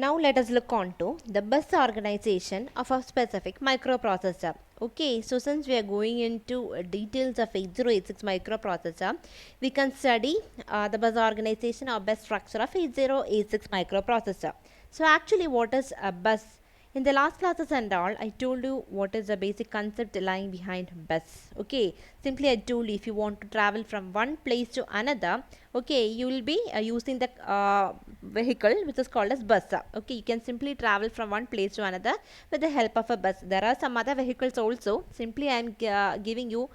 Now let us look on to the bus organization of a specific microprocessor. Okay, so since we are going into details of 8086 microprocessor, we can study the bus organization or bus structure of 8086 microprocessor. So actually what is a bus? In the last classes and all, I told you what is the basic concept lying behind bus. Okay, simply I told you if you want to travel from one place to another, okay, you will be using the vehicle which is called as bus. Okay, you can simply travel from one place to another with the help of a bus. There are some other vehicles also. Simply I am giving you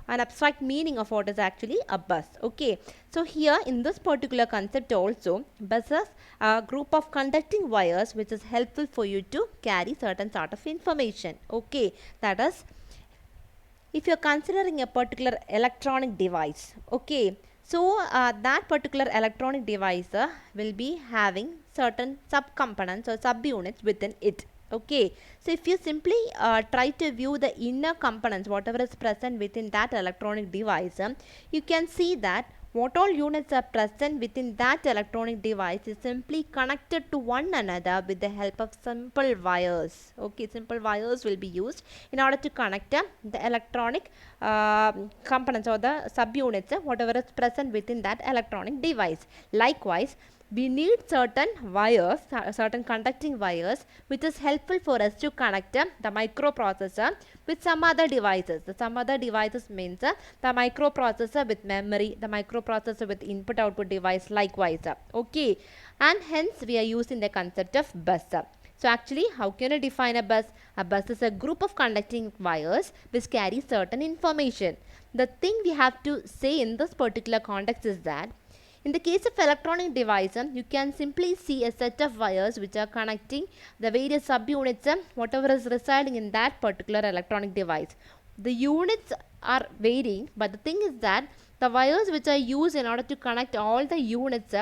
an abstract meaning of what is actually a bus. Okay, so here in this particular concept also, buses are a group of conducting wires which is helpful for you to carry certain sort of information. Okay, that is if you're considering a particular electronic device. Okay, so that particular electronic device will be having certain subcomponents or subunits within it. Okay, so if you simply try to view the inner components, whatever is present within that electronic device, you can see that what all units are present within that electronic device is simply connected to one another with the help of simple wires. Okay, simple wires will be used in order to connect the electronic components or the subunits, whatever is present within that electronic device. Likewise, we need certain wires, certain conducting wires, which is helpful for us to connect the microprocessor with some other devices. The some other devices means the microprocessor with memory, the microprocessor with input output device likewise. Okay, and hence we are using the concept of bus. So actually, how can I define a bus? A bus is a group of conducting wires which carry certain information. The thing we have to say in this particular context is that in the case of electronic device, you can simply see a set of wires which are connecting the various subunits, whatever is residing in that particular electronic device. The units are varying, but the thing is that the wires which are used in order to connect all the units,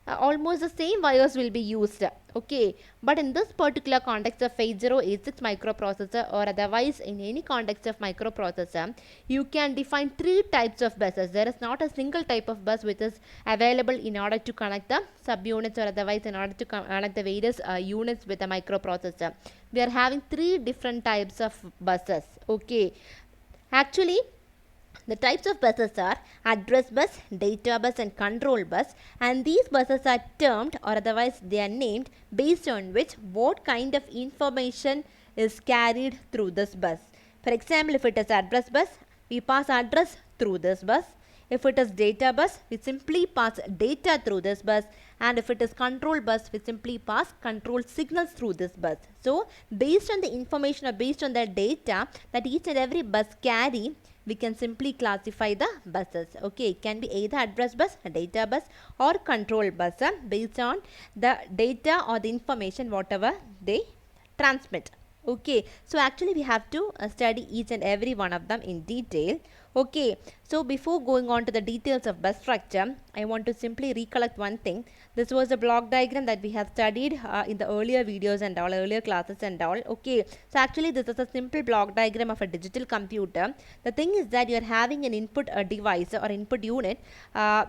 almost the same wires will be used. Okay, but in this particular context of 8086 microprocessor or otherwise in any context of microprocessor, you can define three types of buses. There is not a single type of bus which is available in order to connect the subunits or otherwise in order to connect the various units with the microprocessor. We are having three different types of buses. Okay, actually the types of buses are address bus, data bus and control bus, and these buses are termed or otherwise they are named based on which what kind of information is carried through this bus. For example, if it is address bus, we pass address through this bus. If it is data bus, we simply pass data through this bus, and if it is control bus, we simply pass control signals through this bus. So based on the information or based on the data that each and every bus carry, we can simply classify the buses. Okay, it can be either address bus, data bus or control bus based on the data or the information whatever they transmit. Okay, so actually we have to study each and every one of them in detail. Okay, so before going on to the details of bus structure, I want to simply recollect one thing. This was a block diagram that we have studied in the earlier videos and all, earlier classes and all. Okay, so actually this is a simple block diagram of a digital computer. The thing is that you are having an input device or input unit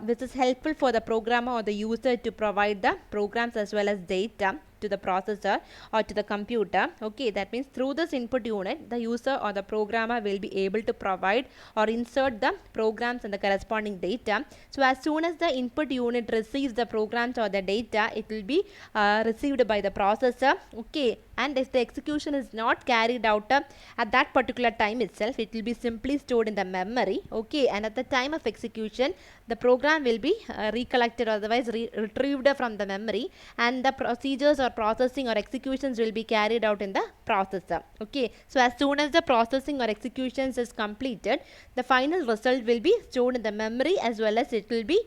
which is helpful for the programmer or the user to provide the programs as well as data to the processor or to the computer. Okay, that means through this input unit, the user or the programmer will be able to provide or insert the programs and the corresponding data. So as soon as the input unit receives the programs or the data, it will be received by the processor. Okay, and if the execution is not carried out at that particular time itself, it will be simply stored in the memory. Okay, and at the time of execution, the program will be recollected or otherwise retrieved from the memory, and the procedures or processing or executions will be carried out in the processor. Okay, so as soon as the processing or executions is completed, the final result will be stored in the memory as well as it will be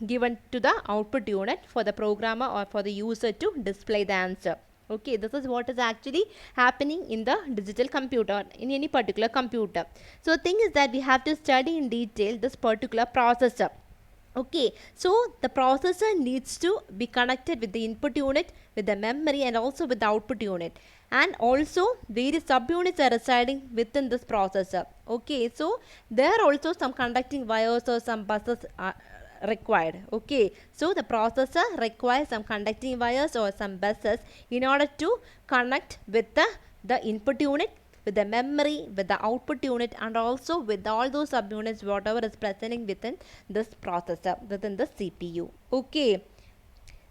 given to the output unit for the programmer or for the user to display the answer. Okay, this is what is actually happening in the digital computer, in any particular computer. So the thing is that we have to study in detail this particular processor. Okay, so the processor needs to be connected with the input unit, with the memory and also with the output unit, and also various subunits are residing within this processor. Okay, so there are also some conducting wires or some buses required. Okay, so the processor requires some conducting wires or some buses in order to connect with the input unit, with the memory, with the output unit, and also with all those subunits whatever is presenting within this processor, within the CPU. Okay,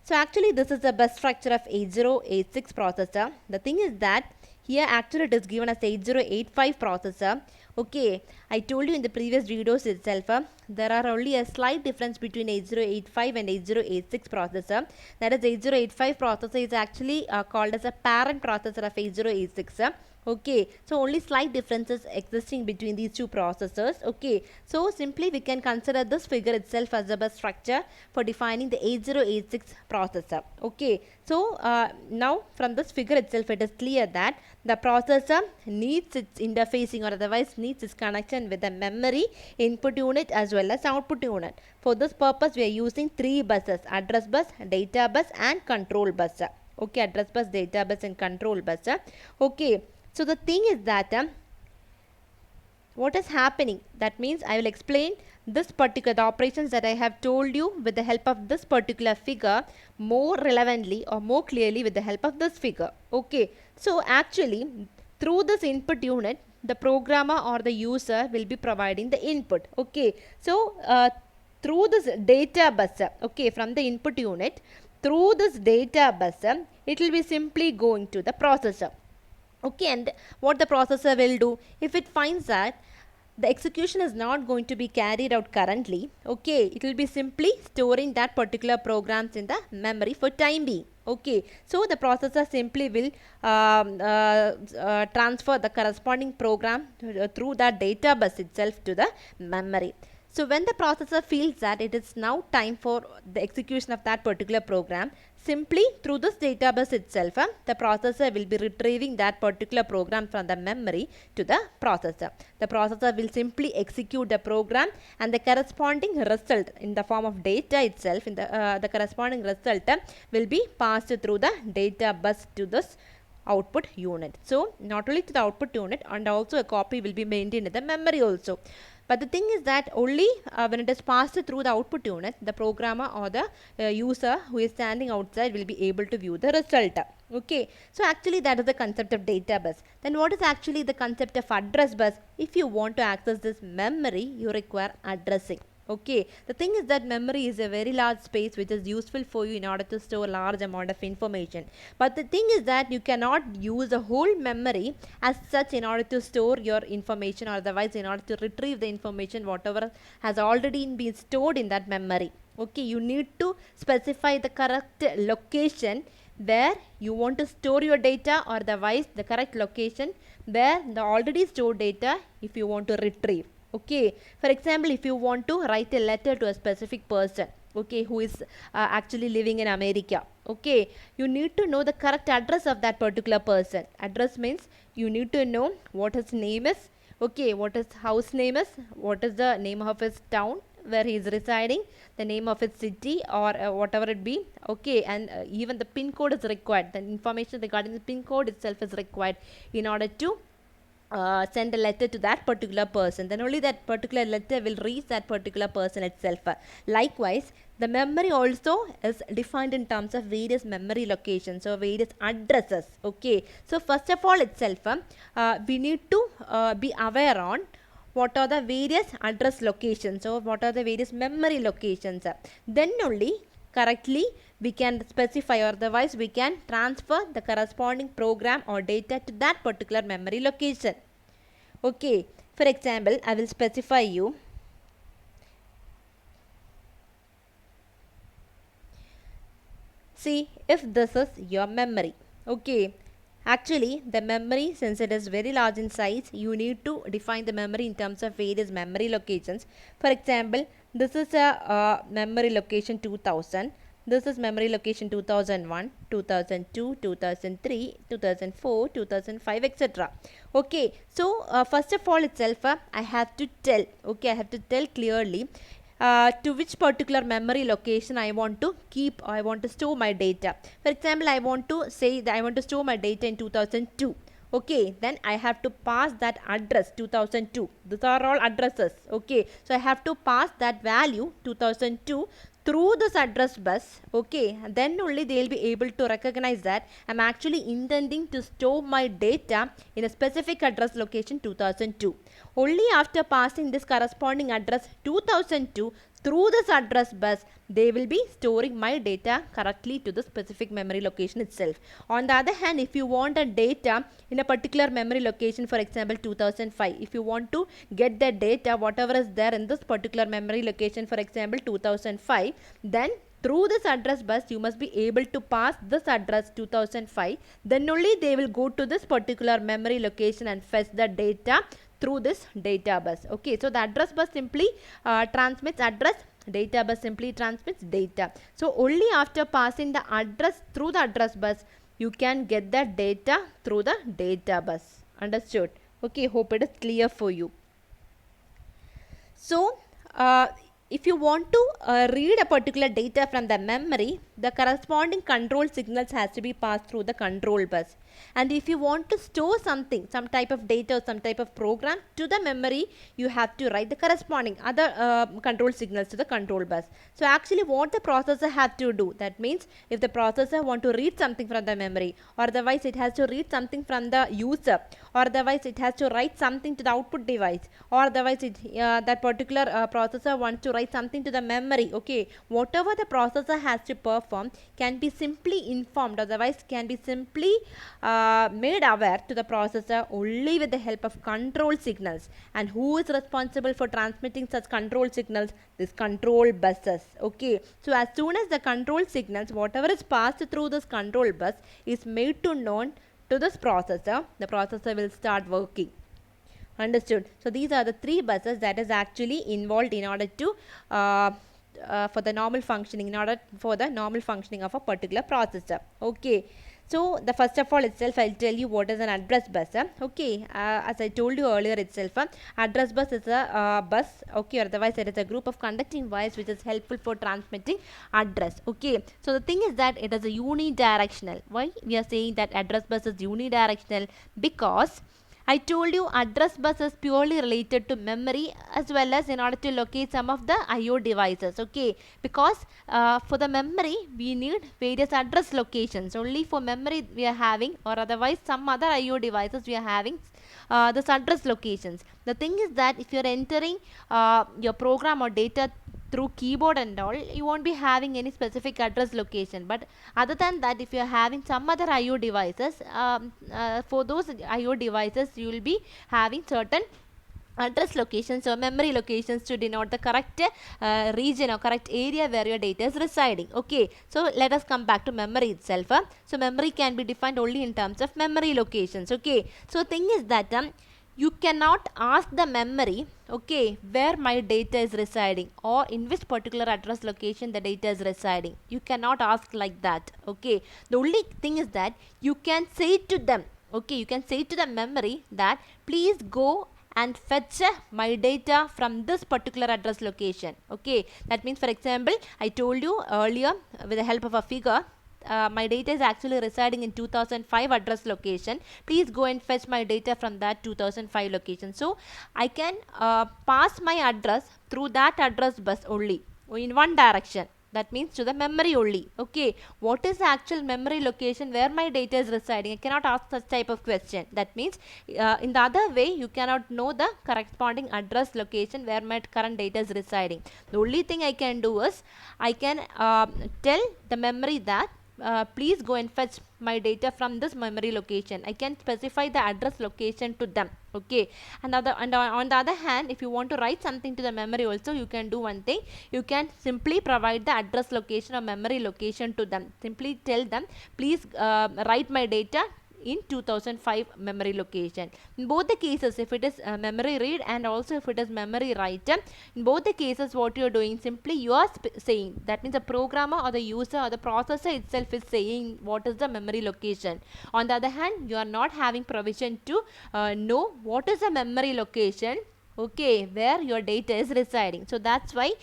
so actually this is the bus structure of 8086 processor. The thing is that here actually it is given as 8085 processor. Okay, I told you in the previous videos itself, there are only a slight difference between 8085 and 8086 processor. That is 8085 processor is actually called as a parent processor of 8086. Okay, so only slight differences existing between these two processors. Okay, so simply we can consider this figure itself as a bus structure for defining the 8086 processor. Okay, so now from this figure itself it is clear that the processor needs its interfacing, or otherwise needs its connection with the memory, input unit as well as output unit. For this purpose we are using three buses: address bus, data bus and control bus. Okay, address bus, data bus and control bus. Okay, so the thing is that what is happening, that means I will explain this particular, the operations that I have told you with the help of this particular figure more relevantly or more clearly with the help of this figure. Okay, so actually through this input unit the programmer or the user will be providing the input. Okay, so through this data bus, okay, from the input unit, through this data bus it will be simply going to the processor. Okay, and what the processor will do, if it finds that the execution is not going to be carried out currently, okay, it will be simply storing that particular programs in the memory for time being. Okay, so the processor simply will transfer the corresponding program through that data bus itself to the memory. So when the processor feels that it is now time for the execution of that particular program, simply through this data bus itself, the processor will be retrieving that particular program from the memory to the processor. The processor will simply execute the program, and the corresponding result in the form of data itself, in the corresponding result will be passed through the data bus to this output unit. So not only to the output unit, and also a copy will be maintained in the memory also. But the thing is that only when it is passed through the output unit, the programmer or the user who is standing outside will be able to view the result. Okay, so actually that is the concept of data bus. Then what is actually the concept of address bus? If you want to access this memory, you require addressing. Okay, the thing is that memory is a very large space which is useful for you in order to store large amount of information. But the thing is that you cannot use a whole memory as such in order to store your information, or otherwise in order to retrieve the information whatever has already been stored in that memory. Okay, you need to specify the correct location where you want to store your data, or otherwise the correct location where the already stored data if you want to retrieve. Okay, for example, if you want to write a letter to a specific person, okay, who is actually living in America, okay, you need to know the correct address of that particular person. Address means you need to know what his name is, okay, what his house name is, what is the name of his town where he is residing, the name of his city, or whatever it be. Okay, and even the pin code is required. The information regarding the pin code itself is required in order to send a letter to that particular person. Then only that particular letter will reach that particular person itself. Likewise, the memory also is defined in terms of various memory locations or various addresses. Okay, so first of all itself, we need to be aware on what are the various address locations or what are the various memory locations. Then only correctly we can specify, or otherwise we can transfer the corresponding program or data to that particular memory location. Okay, for example, I will specify you. See, if this is your memory, okay, actually the memory, since it is very large in size, you need to define the memory in terms of various memory locations. For example, this is a memory location 2000. This is memory location 2001, 2002, 2003, 2004, 2005, etc. Okay, so first of all itself, I have to tell, okay, I have to tell clearly to which particular memory location I want to keep, or I want to store my data. For example, I want to say that I want to store my data in 2002. Okay, then I have to pass that address 2002. These are all addresses. Okay, so I have to pass that value 2002 through this address bus. Okay, then only they will be able to recognize that I'm actually intending to store my data in a specific address location 2002. Only after passing this corresponding address 2002 through this address bus, they will be storing my data correctly to the specific memory location itself. On the other hand, if you want a data in a particular memory location, for example 2005, if you want to get the data whatever is there in this particular memory location, for example 2005, then through this address bus you must be able to pass this address 2005, then only they will go to this particular memory location and fetch the data through this data bus. Okay, so the address bus simply transmits address, data bus simply transmits data. So only after passing the address through the address bus you can get the data through the data bus. Understood? Okay, hope it is clear for you. So if you want to read a particular data from the memory, the corresponding control signals has to be passed through the control bus. And if you want to store something, some type of data or some type of program to the memory, you have to write the corresponding other control signals to the control bus. So actually what the processor have to do, that means if the processor want to read something from the memory, or otherwise it has to read something from the user, or otherwise it has to write something to the output device, or otherwise that particular processor wants to write something to the memory. Okay, whatever the processor has to perform can be simply informed, otherwise can be simply made aware to the processor only with the help of control signals. And who is responsible for transmitting such control signals? This control buses. Okay, so as soon as the control signals, whatever is passed through this control bus is made to known to this processor, the processor will start working. Understood? So these are the three buses that is actually involved in order to for the normal functioning, in order for the normal functioning of a particular processor. Okay, so the first of all itself I'll tell you what is an address bus. Okay, as I told you earlier itself, address bus is a bus, okay, or otherwise it is a group of conducting wires which is helpful for transmitting address. Okay, so the thing is that it is a unidirectional. Why we are saying that address bus is unidirectional? Because I told you address bus is purely related to memory as well as in order to locate some of the IO devices. Okay, because for the memory we need various address locations. Only for memory we are having, or otherwise some other IO devices we are having this address locations. The thing is that if you are entering your program or data through keyboard and all, you won't be having any specific address location. But other than that, if you are having some other IO devices, for those IO devices you will be having certain address locations or memory locations to denote the correct region or correct area where your data is residing. Okay, so let us come back to memory itself. So memory can be defined only in terms of memory locations. Okay, so thing is that you cannot ask the memory, okay, where my data is residing or in which particular address location the data is residing. You cannot ask like that. Okay, the only thing is that you can say to them, okay, you can say to the memory that please go and fetch my data from this particular address location. Okay, that means, for example, I told you earlier with the help of a figure, my data is actually residing in 2005 address location. Please go and fetch my data from that 2005 location. So I can pass my address through that address bus only in one direction. That means to the memory only. Okay, what is the actual memory location where my data is residing? I cannot ask such type of question. That means in the other way you cannot know the corresponding address location where my current data is residing. The only thing I can do is I can tell the memory that please go and fetch my data from this memory location. I can specify the address location to them. Okay, and on the other hand, if you want to write something to the memory also, you can do one thing. You can simply provide the address location or memory location to them. Simply tell them, please write my data in 2005 memory location. In both the cases, if it is memory read and also if it is memory write, in both the cases what you are doing, simply you are saying, that means the programmer or the user or the processor itself is saying what is the memory location. On the other hand, you are not having provision to know what is the memory location, okay, where your data is residing. So that's why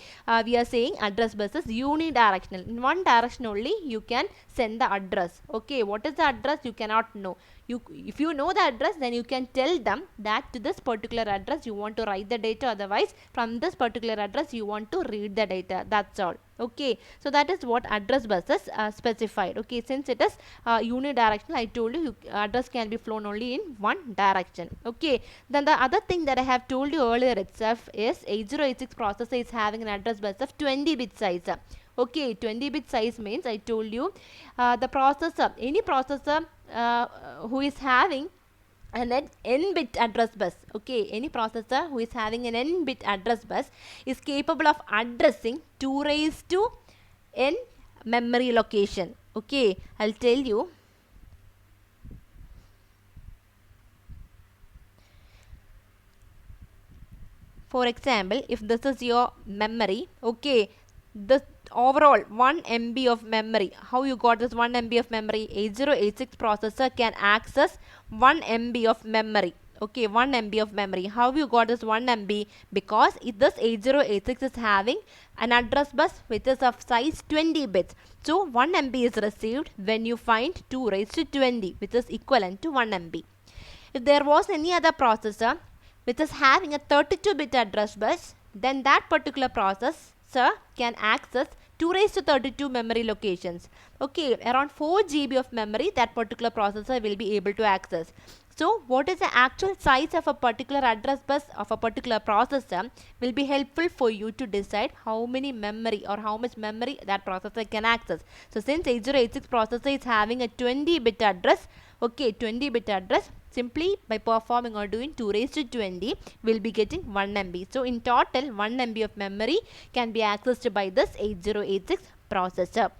we are saying address bus is unidirectional. In one direction only you can send the address. Okay, what is the address? You cannot know. if you know the address, then you can tell them that to this particular address you want to write the data, otherwise from this particular address you want to read the data. That's all. Okay, so that is what address bus is specified. Okay, since it is unidirectional, I told you, address can be flown only in one direction. Okay, then the other thing that I have told you earlier itself is 8086 processor is having an address bus of 20 bit size. Okay, 20 bit size means, I told you, the processor, any processor who is having an n bit address bus, okay, any processor who is having an n bit address bus is capable of addressing 2 raised to n memory location. Okay, I'll tell you. For example, if this is your memory, okay, the overall 1 MB of memory, how you got this 1 MB of memory? 8086 processor can access 1 MB of memory. Okay, 1 MB of memory. How you got this 1 MB? Because this 8086 is having an address bus which is of size 20 bits. So 1 MB is received when you find 2 raised to 20, which is equivalent to 1 MB. If there was any other processor which is having a 32-bit address bus, then that particular processor can access 2 raised to 32 memory locations. Okay, around 4 GB of memory that particular processor will be able to access. So, what is the actual size of a particular address bus of a particular processor will be helpful for you to decide how many memory or how much memory that processor can access. So, since 8086 processor is having a 20-bit address, okay, 20-bit address, simply by performing or doing 2 raised to 20, we'll be getting 1 MB. So, in total, 1 MB of memory can be accessed by this 8086 processor.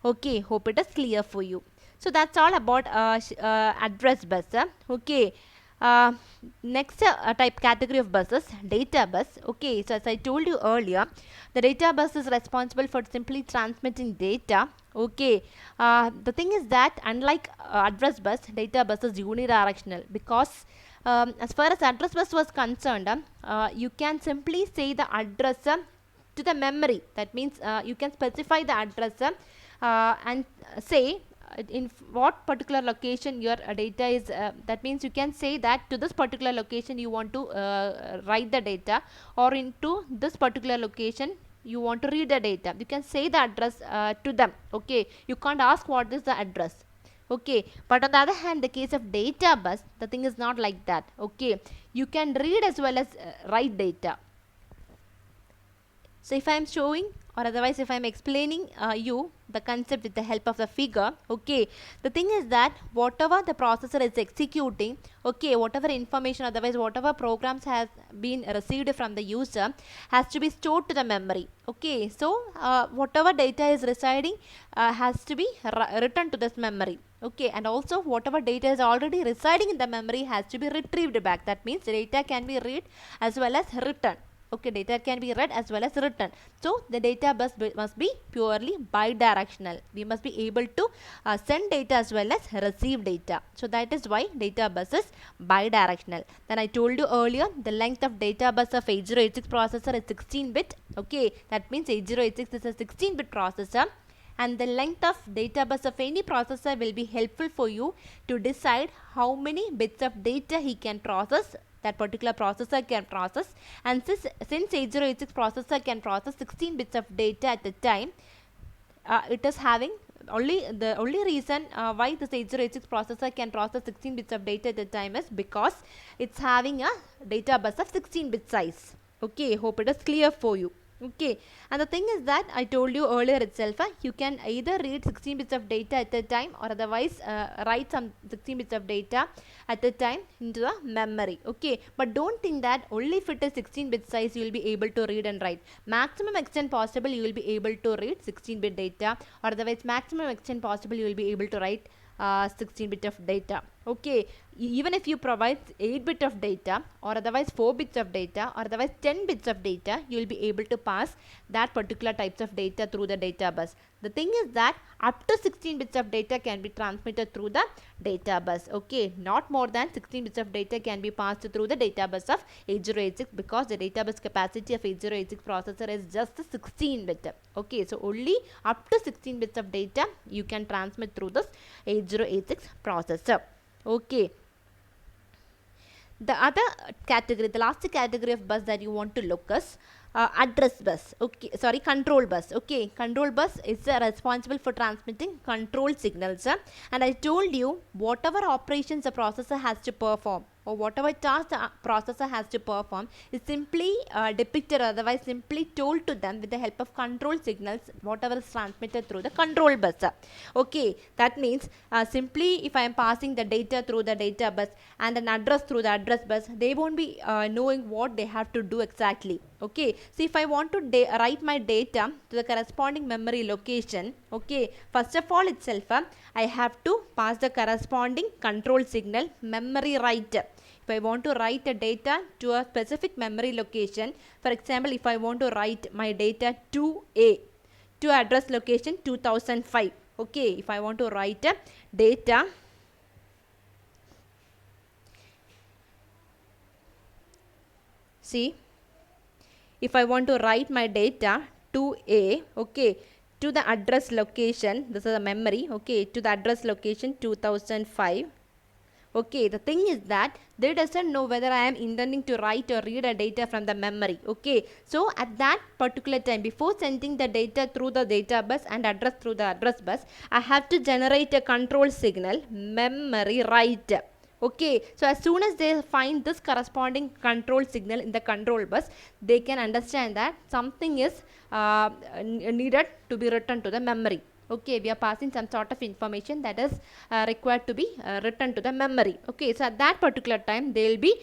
Okay, hope it is clear for you. So, that's all about address bus. Okay. Next type category of buses, data bus. Okay, so as I told you earlier, the data bus is responsible for simply transmitting data. Okay, the thing is that unlike address bus, data bus is unidirectional, because as far as address bus was concerned, you can simply say the address to the memory. That means you can specify the address and say in what particular location your data is, that means you can say that to this particular location you want to write the data, or into this particular location you want to read the data. You can say the address to them. Okay, you can't ask what is the address. Okay, but on the other hand, the case of data bus, the thing is not like that. Okay, you can read as well as write data. So if I am showing, or otherwise if I am explaining you the concept with the help of the figure, okay, the thing is that whatever the processor is executing, okay, whatever information, otherwise whatever programs has been received from the user has to be stored to the memory. Okay, so whatever data is residing has to be written to this memory. Okay, and also whatever data is already residing in the memory has to be retrieved back. That means data can be read as well as written. Okay, data can be read as well as written. So, the data bus must be purely bidirectional. We must be able to send data as well as receive data. So, that is why data bus is bidirectional. Then I told you earlier, the length of data bus of 8086 processor is 16-bit. Okay, that means 8086 is a 16-bit processor. And the length of data bus of any processor will be helpful for you to decide how many bits of data he can process, that particular processor can process. And since 8086 processor can process 16 bits of data at a time, it is having the only reason why this 8086 processor can process 16 bits of data at a time is because it's having a data bus of 16 bit size. Okay, hope it is clear for you. Okay, and the thing is that I told you earlier itself, you can either read 16 bits of data at a time, or otherwise write some 16 bits of data at a time into the memory. Okay, but don't think that only if it is 16 bit size you will be able to read and write. Maximum extent possible you will be able to read 16 bit data, or otherwise maximum extent possible you will be able to write 16 bit of data. Okay, even if you provide 8 bit of data, or otherwise 4 bits of data, or otherwise 10 bits of data, you will be able to pass that particular types of data through the data bus. The thing is that up to 16 bits of data can be transmitted through the data bus. Okay, not more than 16 bits of data can be passed through the data bus of 8086, because the data bus capacity of 8086 processor is just 16 bit. Okay, so only up to 16 bits of data you can transmit through this 8086 processor. Okay. The other category, the last category of bus that you want to look is address bus. Okay, sorry, control bus. Okay, control bus is responsible for transmitting control signals, and I told you whatever operations the processor has to perform, or whatever task the processor has to perform is simply depicted, otherwise simply told to them with the help of control signals, whatever is transmitted through the control bus. Okay, that means simply if I am passing the data through the data bus and an address through the address bus, they won't be knowing what they have to do exactly. Okay, so if I want to write my data to the corresponding memory location, okay, first of all itself I have to pass the corresponding control signal memory write. If I want to write the data to a specific memory location, for example, if I want to write my data to A, to address location 2005. Okay, if I want to write data, see, if I want to write my data to A, okay, to the address location, this is a memory, okay, to the address location 2005. Okay, the thing is that they doesn't know whether I am intending to write or read a data from the memory. Okay, so at that particular time, before sending the data through the data bus and address through the address bus, I have to generate a control signal memory write. Okay, so as soon as they find this corresponding control signal in the control bus, they can understand that something is needed to be written to the memory. Okay, we are passing some sort of information that is required to be written to the memory. Okay, so at that particular time they will be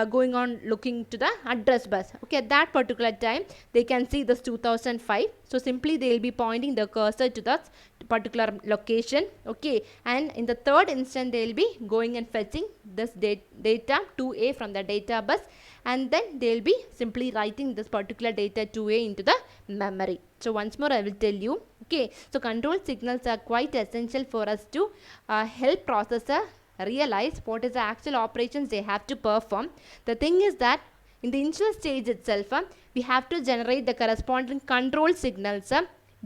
going on looking to the address bus. Okay, at that particular time they can see this 2005, so simply they will be pointing the cursor to that particular location. Okay, and in the third instant they will be going and fetching this data 2A from the data bus, and then they will be simply writing this particular data 2A into the memory. So once more I will tell you. Okay, so control signals are quite essential for us to help processor realize what is the actual operations they have to perform. The thing is that in the initial stage itself, we have to generate the corresponding control signals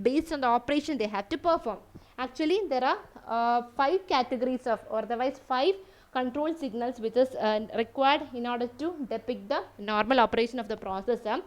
based on the operation they have to perform. Actually, there are 5 categories of, or otherwise 5 control signals which is required in order to depict the normal operation of the processor.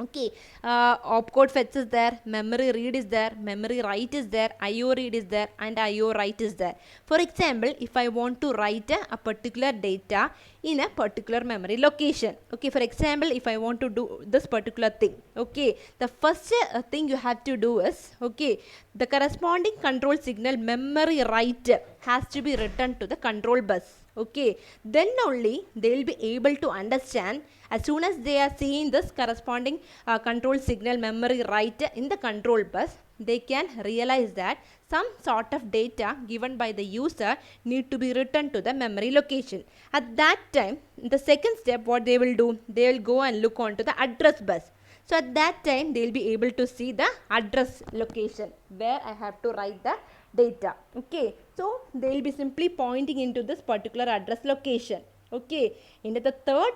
Okay, opcode fetch is there, memory read is there, memory write is there, IO read is there, and IO write is there. For example, if I want to write a particular data in a particular memory location, okay, for example, if I want to do this particular thing, okay, the first thing you have to do is, okay, the corresponding control signal memory write has to be written to the control bus. Okay, then only they will be able to understand. As soon as they are seeing this corresponding control signal memory write in the control bus, they can realize that some sort of data given by the user need to be written to the memory location. At that time, the second step, what they will do, they will go and look onto the address bus. So at that time they will be able to see the address location where I have to write the data. Okay, so they will be simply pointing into this particular address location. Okay, in the third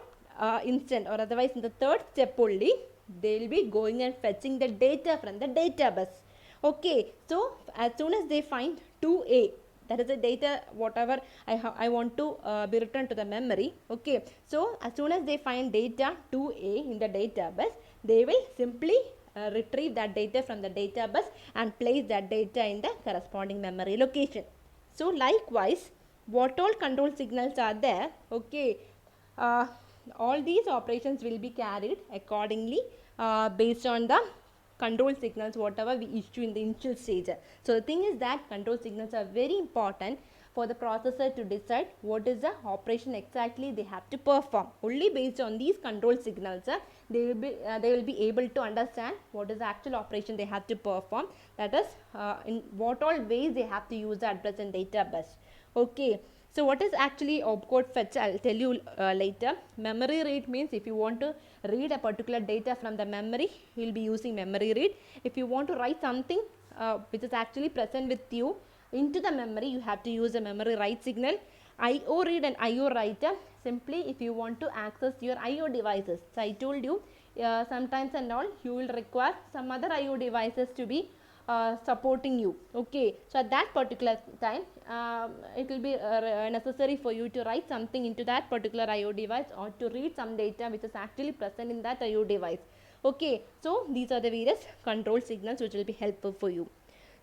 instant, or otherwise in the third step only, they will be going and fetching the data from the data bus. Okay, so as soon as they find 2A, that is the data whatever I want to be written to the memory. Okay, so as soon as they find data 2A in the data bus, they will simply retrieve that data from the data bus and place that data in the corresponding memory location. So likewise, what all control signals are there, okay, all these operations will be carried accordingly based on the control signals whatever we issue in the initial stage. So the thing is that control signals are very important for the processor to decide what is the operation exactly they have to perform. Only based on these control signals, they will be able to understand what is the actual operation they have to perform. That is, in what all ways they have to use the address and data bus. Okay. So what is actually opcode fetch? I'll tell you later. Memory read means if you want to read a particular data from the memory, you will be using memory read. If you want to write something which is actually present with you into the memory, you have to use a memory write signal. IO read and IO write, simply if you want to access your IO devices. So I told you sometimes and all you will require some other IO devices to be supporting you. Okay, so at that particular time it will be necessary for you to write something into that particular IO device, or to read some data which is actually present in that IO device. Okay, so these are the various control signals which will be helpful for you.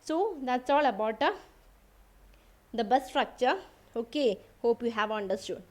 So that's all about the bus structure. Okay, hope you have understood.